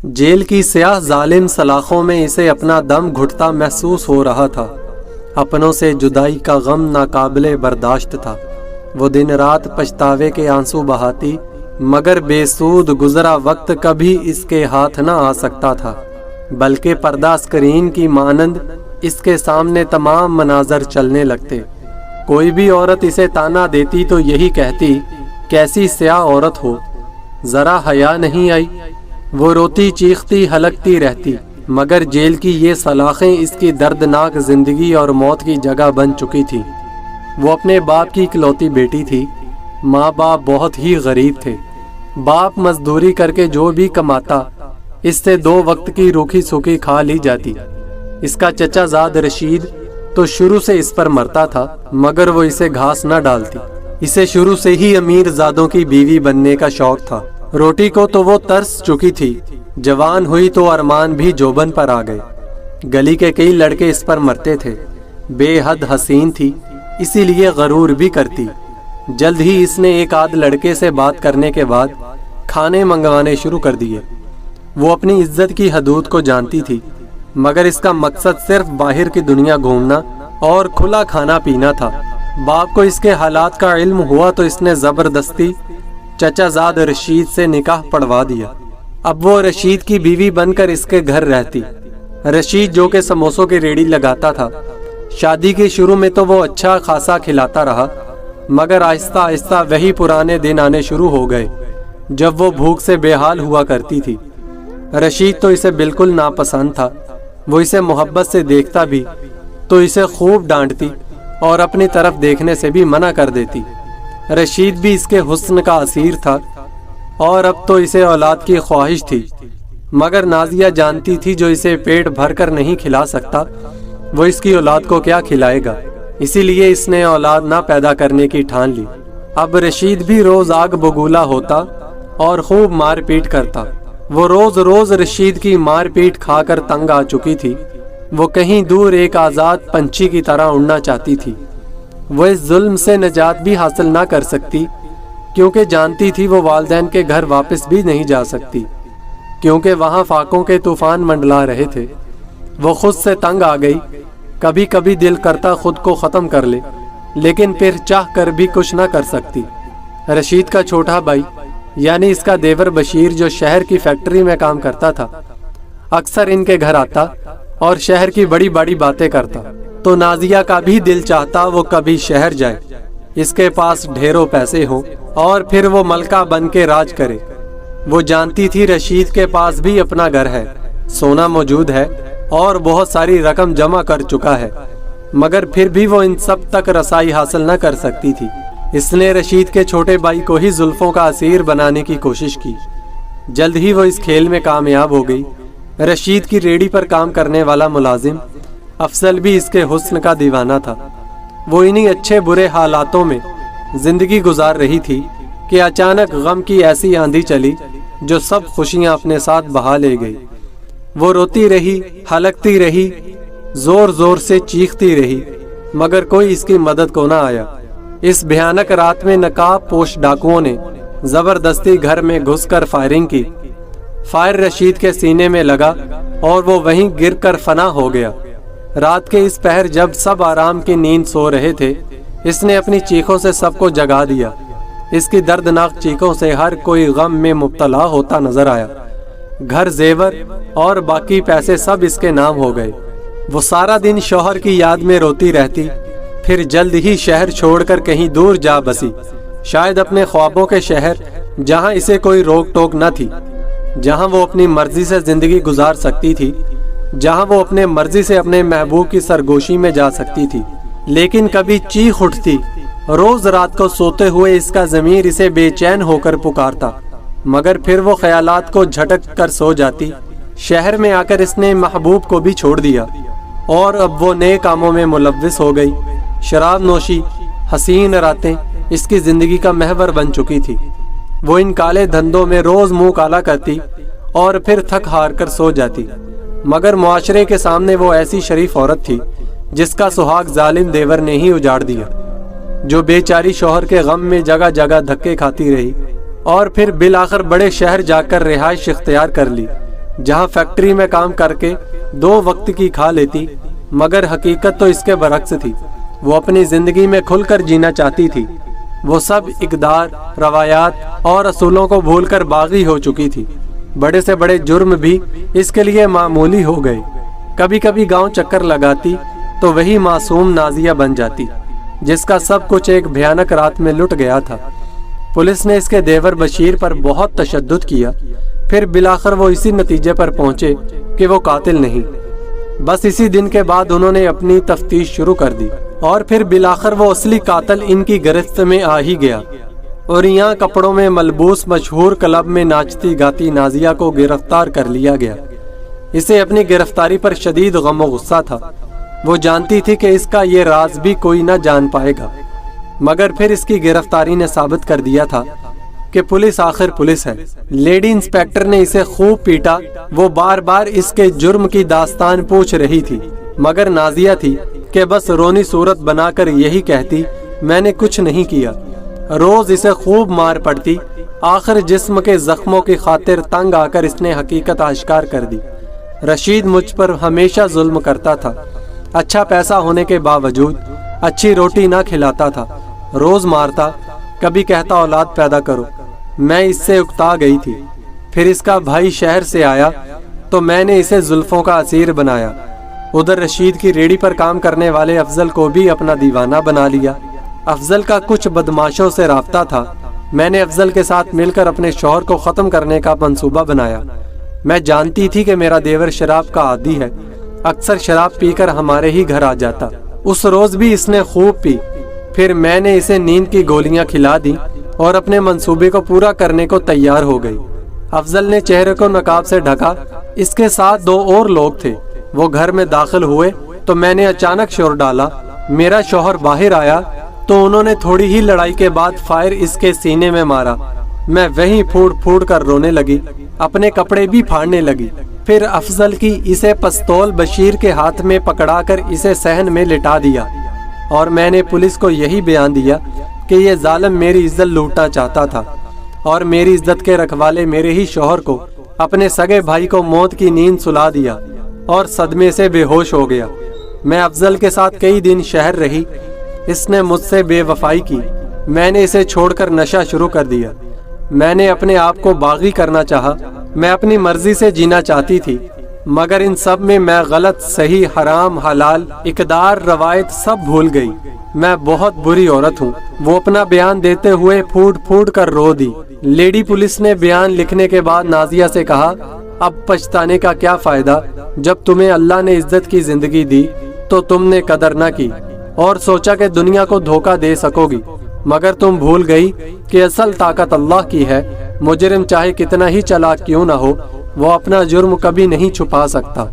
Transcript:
Jail کی سیاہ ظالم سلاخوں میں اسے اپنا دم گھٹتا محسوس ہو رہا تھا۔ اپنوں سے جدائی کا غم ناقابل برداشت تھا۔ وہ دن رات پچھتاوے کے آنسو بہاتی، مگر بے سود گزرا وقت کبھی اس کے ہاتھ نہ آ سکتا تھا، بلکہ پردہ اسکرین کی مانند اس کے سامنے تمام مناظر چلنے لگتے۔ کوئی بھی عورت اسے تانا دیتی تو یہی کہتی، کیسی سیاہ عورت ہو، ذرا حیا نہیں آئی۔ وہ روتی چیختی ہلکتی رہتی، مگر جیل کی یہ سلاخیں اس کی دردناک زندگی اور موت کی جگہ بن چکی تھی۔ وہ اپنے باپ کی اکلوتی بیٹی تھی۔ ماں باپ بہت ہی غریب تھے۔ باپ مزدوری کر کے جو بھی کماتا، اس سے 2 وقت کی روکھی سوکھی کھا لی جاتی۔ اس کا چچا زاد رشید تو شروع سے اس پر مرتا تھا، مگر وہ اسے گھاس نہ ڈالتی۔ اسے شروع سے ہی امیر زادوں کی بیوی بننے کا شوق تھا۔ روٹی کو تو وہ ترس چکی تھی، جوان ہوئی تو ارمان بھی جوبن پر آ گئے۔ گلی کے کئی لڑکے اس پر مرتے تھے۔ بے حد حسین تھی، اسی لیے غرور بھی کرتی۔ جلد ہی اس نے ایک آدھ لڑکے سے بات کرنے کے بعد کھانے منگوانے شروع کر دیے۔ وہ اپنی عزت کی حدود کو جانتی تھی، مگر اس کا مقصد صرف باہر کی دنیا گھومنا اور کھلا کھانا پینا تھا۔ باپ کو اس کے حالات کا علم ہوا تو اس نے زبردستی چچا زاد رشید سے نکاح پڑھوا دیا۔ اب وہ رشید کی بیوی بن کر اس کے گھر رہتی۔ رشید جو کہ سموسوں کی ریڑھی لگاتا تھا، شادی کے شروع میں تو وہ اچھا خاصا کھلاتا رہا، مگر آہستہ آہستہ وہی پرانے دن آنے شروع ہو گئے جب وہ بھوک سے بے حال ہوا کرتی تھی۔ رشید تو اسے بالکل ناپسند تھا۔ وہ اسے محبت سے دیکھتا بھی تو اسے خوب ڈانٹتی اور اپنی طرف دیکھنے سے بھی منع کر دیتی۔ رشید بھی اس کے حسن کا اسیر تھا اور اب تو اسے اولاد کی خواہش تھی، مگر نازیہ جانتی تھی جو اسے پیٹ بھر کر نہیں کھلا سکتا، وہ اس کی اولاد کو کیا کھلائے گا۔ اسی لیے اس نے اولاد نہ پیدا کرنے کی ٹھان لی۔ اب رشید بھی روز آگ بگولا ہوتا اور خوب مار پیٹ کرتا۔ وہ روز روز رشید کی مار پیٹ کھا کر تنگ آ چکی تھی۔ وہ کہیں دور ایک آزاد پنچھی کی طرح اڑنا چاہتی تھی۔ وہ اس ظلم سے نجات بھی حاصل نہ کر سکتی، کیونکہ جانتی تھی وہ والدین کے گھر واپس بھی نہیں جا سکتی، کیونکہ وہاں فاقوں کے طوفان منڈلا رہے تھے۔ وہ خود سے تنگ آ گئی۔ کبھی کبھی دل کرتا خود کو ختم کر لے، لیکن پھر چاہ کر بھی کچھ نہ کر سکتی۔ رشید کا چھوٹا بھائی یعنی اس کا دیور بشیر، جو شہر کی فیکٹری میں کام کرتا تھا، اکثر ان کے گھر آتا اور شہر کی بڑی بڑی باتیں کرتا، تو نازیہ کا بھی دل چاہتا وہ کبھی شہر جائے، اس کے پاس ڈھیروں پیسے ہوں اور پھر وہ ملکہ بن کے راج کرے۔ وہ جانتی تھی رشید کے پاس بھی اپنا گھر ہے، سونا موجود ہے اور بہت ساری رقم جمع کر چکا ہے، مگر پھر بھی وہ ان سب تک رسائی حاصل نہ کر سکتی تھی۔ اس نے رشید کے چھوٹے بھائی کو ہی زلفوں کا اسیر بنانے کی کوشش کی۔ جلد ہی وہ اس کھیل میں کامیاب ہو گئی۔ رشید کی ریڑھی پر کام کرنے والا ملازم افضل بھی اس کے حسن کا دیوانہ تھا۔ وہ انہی اچھے برے حالاتوں میں زندگی گزار رہی تھی کہ اچانک غم کی ایسی آندھی چلی جو سب خوشیاں اپنے ساتھ بہا لے گئی۔ وہ روتی رہی، ہلکتی رہی، زور زور سے چیختی رہی، مگر کوئی اس کی مدد کو نہ آیا۔ اس بھیانک رات میں نقاب پوش ڈاکوؤں نے زبردستی گھر میں گھس کر فائرنگ کی۔ فائر رشید کے سینے میں لگا اور وہ وہیں گر کر فنا ہو گیا۔ رات کے اس پہر جب سب آرام کی نیند سو رہے تھے، اس نے اپنی چیخوں سے سب کو جگا دیا۔ اس کی دردناک چیخوں سے ہر کوئی غم میں مبتلا ہوتا نظر آیا۔ گھر، زیور اور باقی پیسے سب اس کے نام ہو گئے۔ وہ سارا دن شوہر کی یاد میں روتی رہتی، پھر جلد ہی شہر چھوڑ کر کہیں دور جا بسی، شاید اپنے خوابوں کے شہر، جہاں اسے کوئی روک ٹوک نہ تھی، جہاں وہ اپنی مرضی سے زندگی گزار سکتی تھی، جہاں وہ اپنے مرضی سے اپنے محبوب کی سرگوشی میں جا سکتی تھی۔ لیکن کبھی چیخ اٹھتی، روز رات کو سوتے ہوئے اس کا ضمیر اسے بے چین ہو کر پکارتا، مگر پھر وہ خیالات کو جھٹک کر سو جاتی۔ شہر میں آ کر اس نے محبوب کو بھی چھوڑ دیا اور اب وہ نئے کاموں میں ملوث ہو گئی۔ شراب نوشی، حسین راتیں اس کی زندگی کا محور بن چکی تھی۔ وہ ان کالے دھندوں میں روز منہ کالا کرتی اور پھر تھک ہار کر سو جاتی، مگر معاشرے کے سامنے وہ ایسی شریف عورت تھی جس کا سہاگ ظالم دیور نے ہی اجاڑ دیا، جو بیچاری شوہر کے غم میں جگہ جگہ دھکے کھاتی رہی اور پھر بالآخر بڑے شہر جا کر رہائش اختیار کر لی۔ جہاں فیکٹری میں کام کر کے 2 وقت کی کھا لیتی، مگر حقیقت تو اس کے برعکس تھی۔ وہ اپنی زندگی میں کھل کر جینا چاہتی تھی۔ وہ سب اقدار، روایات اور اصولوں کو بھول کر باغی ہو چکی تھی۔ بڑے سے بڑے جرم بھی اس کے لیے معمولی ہو گئے۔ کبھی کبھی گاؤں چکر لگاتی تو وہی معصوم نازیہ بن جاتی، جس کا سب کچھ ایک بھیانک رات میں لٹ گیا تھا۔ پولیس نے اس کے دیور بشیر پر بہت تشدد کیا، پھر بالآخر وہ اسی نتیجے پر پہنچے کہ وہ قاتل نہیں۔ بس اسی دن کے بعد انہوں نے اپنی تفتیش شروع کر دی، اور پھر بالآخر وہ اصلی قاتل ان کی گرفت میں آ ہی گیا۔ اور یہاں کپڑوں میں ملبوس مشہور کلب میں ناچتی گاتی نازیہ کو گرفتار کر لیا گیا۔ اسے اپنی گرفتاری پر شدید غم و غصہ تھا۔ وہ جانتی تھی کہ اس کا یہ راز بھی کوئی نہ جان پائے گا، مگر پھر اس کی گرفتاری نے ثابت کر دیا تھا کہ پولیس آخر پولیس ہے۔ لیڈی انسپیکٹر نے اسے خوب پیٹا۔ وہ بار بار اس کے جرم کی داستان پوچھ رہی تھی، مگر نازیہ تھی کہ بس رونی صورت بنا کر یہی کہتی، میں نے کچھ نہیں کیا۔ روز اسے خوب مار پڑتی۔ آخر جسم کے زخموں کی خاطر تنگ آ کر اس نے حقیقت آشکار کر دی۔ رشید مجھ پر ہمیشہ ظلم کرتا تھا۔ اچھا پیسہ ہونے کے باوجود اچھی روٹی نہ کھلاتا تھا، روز مارتا، کبھی کہتا اولاد پیدا کرو۔ میں اس سے اکتا گئی تھی۔ پھر اس کا بھائی شہر سے آیا تو میں نے اسے زلفوں کا اسیر بنایا۔ ادھر رشید کی ریڑھی پر کام کرنے والے افضل کو بھی اپنا دیوانہ بنا لیا۔ افضل کا کچھ بدماشوں سے رابطہ تھا۔ میں نے افضل کے ساتھ مل کر اپنے شوہر کو ختم کرنے کا منصوبہ بنایا۔ میں جانتی تھی کہ میرا دیور شراب کا عادی ہے، اکثر شراب پی کر ہمارے ہی گھر آ جاتا۔ اس روز بھی اس نے خوب پی۔ پھر میں نے اسے نیند کی گولیاں کھلا دی اور اپنے منصوبے کو پورا کرنے کو تیار ہو گئی۔ افضل نے چہرے کو نقاب سے ڈھکا۔ اس کے ساتھ 2 اور لوگ تھے۔ وہ گھر میں داخل ہوئے تو میں نے اچانک شور ڈالا۔ میرا شوہر باہر آیا تو انہوں نے تھوڑی ہی لڑائی کے بعد فائر اس کے سینے میں مارا۔ میں وہیں پھوڑ پھوڑ کر رونے لگی، اپنے کپڑے بھی پھاڑنے لگی۔ پھر افضل کی اسے پستول بشیر کے ہاتھ میں پکڑا کر اسے صحن میں لٹا دیا، اور میں نے پولیس کو یہی بیان دیا کہ یہ ظالم میری عزت لوٹنا چاہتا تھا، اور میری عزت کے رکھوالے میرے ہی شوہر کو، اپنے سگے بھائی کو موت کی نیند سلا دیا اور صدمے سے بے ہوش ہو گیا۔ میں افضل کے ساتھ کئی دن شہر رہی۔ اس نے مجھ سے بے وفائی کی۔ میں نے اسے چھوڑ کر نشہ شروع کر دیا۔ میں نے اپنے آپ کو باغی کرنا چاہا۔ میں اپنی مرضی سے جینا چاہتی تھی، مگر ان سب میں غلط، صحیح، حرام، حلال، اقدار، روایت سب بھول گئی۔ میں بہت بری عورت ہوں۔ وہ اپنا بیان دیتے ہوئے پھوٹ پھوٹ کر رو دی۔ لیڈی پولیس نے بیان لکھنے کے بعد نازیہ سے کہا، اب پچھتانے کا کیا فائدہ؟ جب تمہیں اللہ نے عزت کی زندگی دی تو تم نے قدر نہ کی اور سوچا کہ دنیا کو دھوکہ دے سکو گی، مگر تم بھول گئی کہ اصل طاقت اللہ کی ہے۔ مجرم چاہے کتنا ہی چالاک کیوں نہ ہو، وہ اپنا جرم کبھی نہیں چھپا سکتا۔